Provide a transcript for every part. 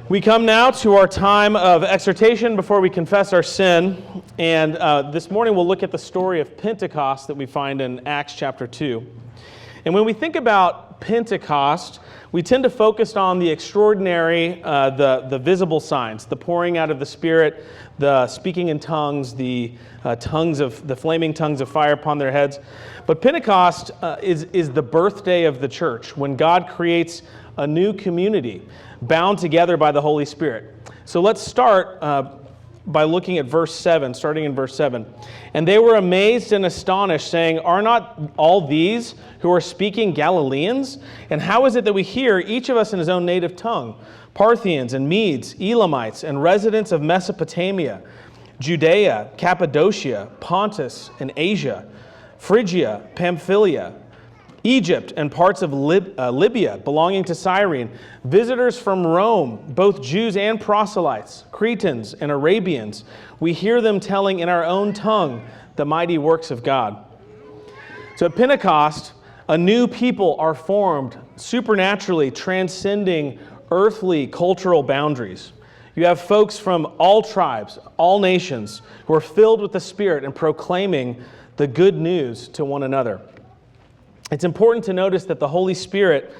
We come now to our time of exhortation before we confess our sin. And this morning we'll look at the story of Pentecost that we find in Acts chapter 2. And when we think about Pentecost, we tend to focus on the extraordinary, the visible signs, the pouring out of the Spirit, the speaking in tongues, the flaming tongues of fire upon their heads. But Pentecost is the birthday of the church, when God creates a new community bound together by the Holy Spirit. So let's start by looking at verse 7, starting in verse 7. And they were amazed and astonished, saying, "Are not all these who are speaking Galileans? And how is it that we hear, each of us in his own native tongue? Parthians and Medes, Elamites, and residents of Mesopotamia, Judea, Cappadocia, Pontus and Asia, Phrygia, Pamphylia, Egypt, and parts of Libya belonging to Cyrene, visitors from Rome, both Jews and proselytes, Cretans and Arabians. We hear them telling in our own tongue the mighty works of God." So at Pentecost, a new people are formed, supernaturally transcending earthly cultural boundaries. You have folks from all tribes, all nations, who are filled with the Spirit and proclaiming the good news to one another. It's important to notice that the Holy Spirit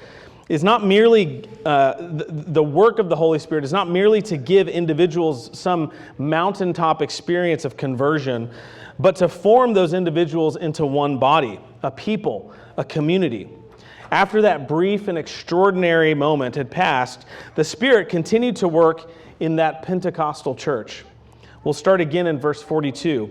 is not merely, the work of the Holy Spirit is not merely to give individuals some mountaintop experience of conversion, but to form those individuals into one body, a people, a community. After that brief and extraordinary moment had passed, the Spirit continued to work in that Pentecostal church. We'll start again in verse 42.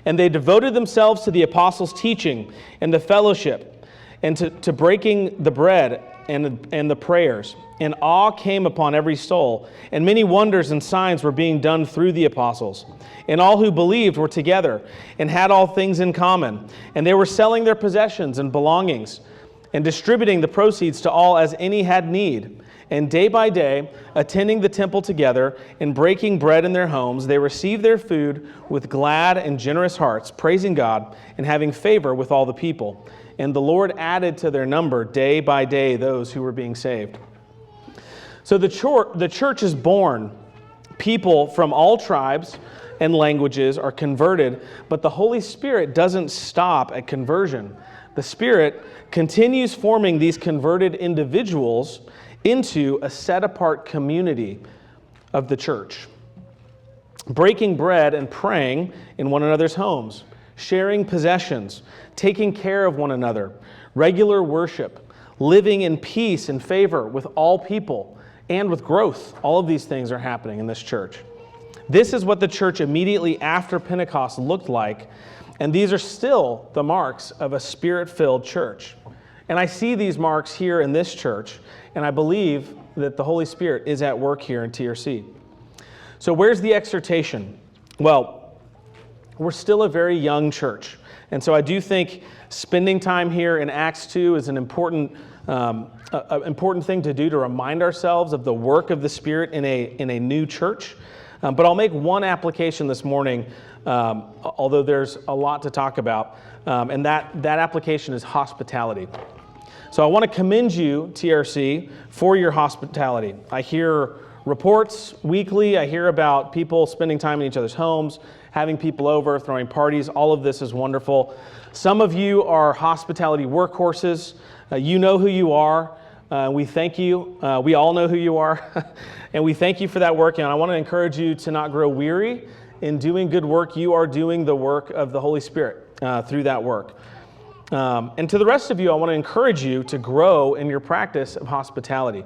"And they devoted themselves to the apostles' teaching and the fellowship, and to breaking the bread and the prayers. And awe came upon every soul, and many wonders and signs were being done through the apostles. And all who believed were together and had all things in common. And they were selling their possessions and belongings and distributing the proceeds to all as any had need. And day by day, attending the temple together and breaking bread in their homes, they received their food with glad and generous hearts, praising God and having favor with all the people. And the Lord added to their number day by day those who were being saved." So the church is born. People from all tribes and languages are converted, but the Holy Spirit doesn't stop at conversion. The Spirit continues forming these converted individuals into a set-apart community of the church, breaking bread and praying in one another's homes, sharing possessions, taking care of one another, regular worship, living in peace and favor with all people, and with growth. All of these things are happening in this church. This is what the church immediately after Pentecost looked like, and these are still the marks of a Spirit-filled church. And I see these marks here in this church, and I believe that the Holy Spirit is at work here in TRC. So where's the exhortation? Well, we're still a very young church. And so I do think spending time here in Acts 2 is an important thing to do to remind ourselves of the work of the Spirit in a new church. But I'll make one application this morning, although there's a lot to talk about, and that application is hospitality. So I want to commend you, TRC, for your hospitality. I hear reports weekly. I hear about people spending time in each other's homes, having people over, throwing parties. All of this is wonderful. Some of you are hospitality workhorses. You know who you are. We thank you. We all know who you are. And we thank you for that work. And I want to encourage you to not grow weary in doing good work. You are doing the work of the Holy Spirit through that work. And to the rest of you, I want to encourage you to grow in your practice of hospitality.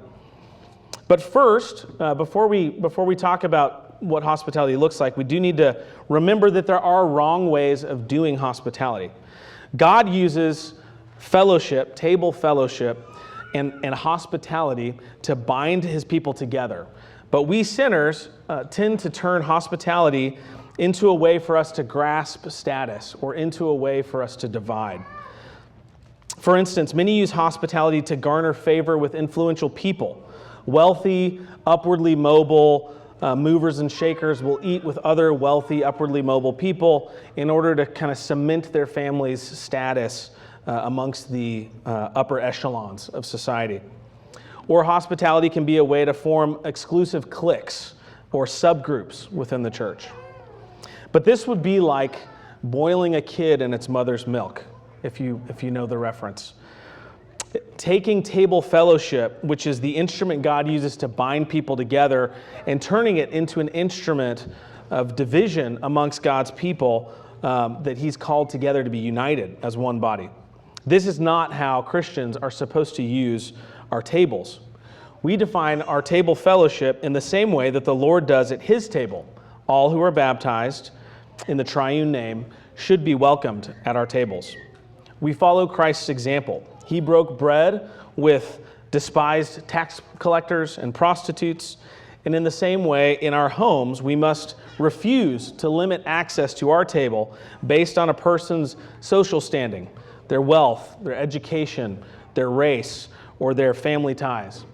But first, before we talk about what hospitality looks like, we do need to remember that there are wrong ways of doing hospitality. God uses fellowship, table fellowship, and hospitality to bind his people together. But we sinners tend to turn hospitality into a way for us to grasp status or into a way for us to divide. For instance, many use hospitality to garner favor with influential people. Wealthy, upwardly mobile movers and shakers will eat with other wealthy, upwardly mobile people in order to kind of cement their family's status amongst the upper echelons of society. Or hospitality can be a way to form exclusive cliques or subgroups within the church. But this would be like boiling a kid in its mother's milk, if you know the reference. Taking table fellowship, which is the instrument God uses to bind people together, and turning it into an instrument of division amongst God's people that he's called together to be united as one body. This is not how Christians are supposed to use our tables. We define our table fellowship in the same way that the Lord does at his table. All who are baptized in the triune name should be welcomed at our tables. We follow Christ's example. He broke bread with despised tax collectors and prostitutes. And in the same way, in our homes, we must refuse to limit access to our table based on a person's social standing, their wealth, their education, their race, or their family ties.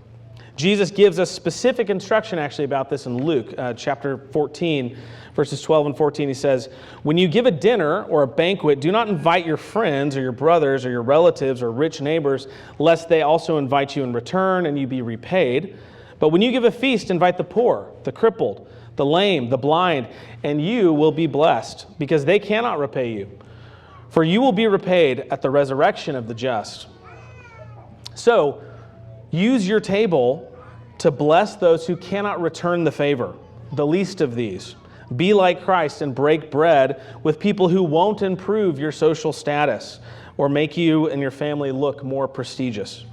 Jesus gives us specific instruction actually about this in Luke chapter 14, verses 12 and 14. He says, "When you give a dinner or a banquet, do not invite your friends or your brothers or your relatives or rich neighbors, lest they also invite you in return and you be repaid. But when you give a feast, invite the poor, the crippled, the lame, the blind, and you will be blessed, because they cannot repay you. For you will be repaid at the resurrection of the just." So, use your table to bless those who cannot return the favor, the least of these. Be like Christ and break bread with people who won't improve your social status or make you and your family look more prestigious.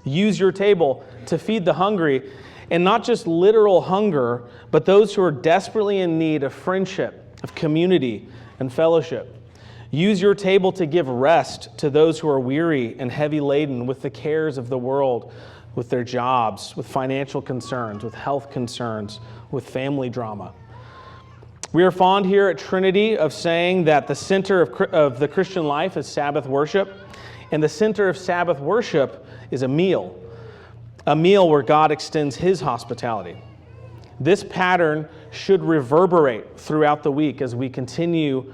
Use your table to feed the hungry, and not just literal hunger, but those who are desperately in need of friendship, of community, and fellowship. Use your table to give rest to those who are weary and heavy laden with the cares of the world, with their jobs, with financial concerns, with health concerns, with family drama. We are fond here at Trinity of saying that the center of the Christian life is Sabbath worship, and the center of Sabbath worship is a meal where God extends his hospitality. This pattern should reverberate throughout the week as we continue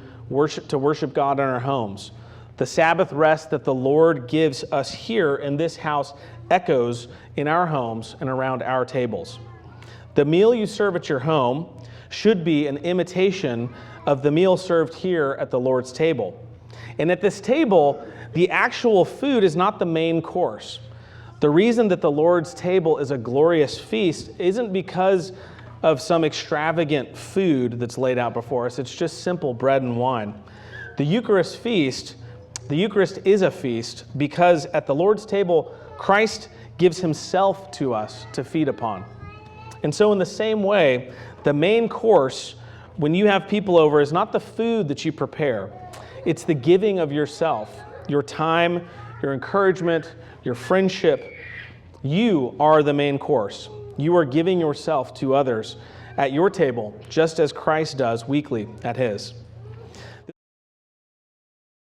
to worship God in our homes. The Sabbath rest that the Lord gives us here in this house echoes in our homes and around our tables. The meal you serve at your home should be an imitation of the meal served here at the Lord's table. And at this table, the actual food is not the main course. The reason that the Lord's table is a glorious feast isn't because of some extravagant food that's laid out before us. It's just simple bread and wine. The Eucharist is a feast because at the Lord's table, Christ gives himself to us to feed upon. And so in the same way, the main course when you have people over is not the food that you prepare. It's the giving of yourself, your time, your encouragement, your friendship. You are the main course. You are giving yourself to others at your table, just as Christ does weekly at his.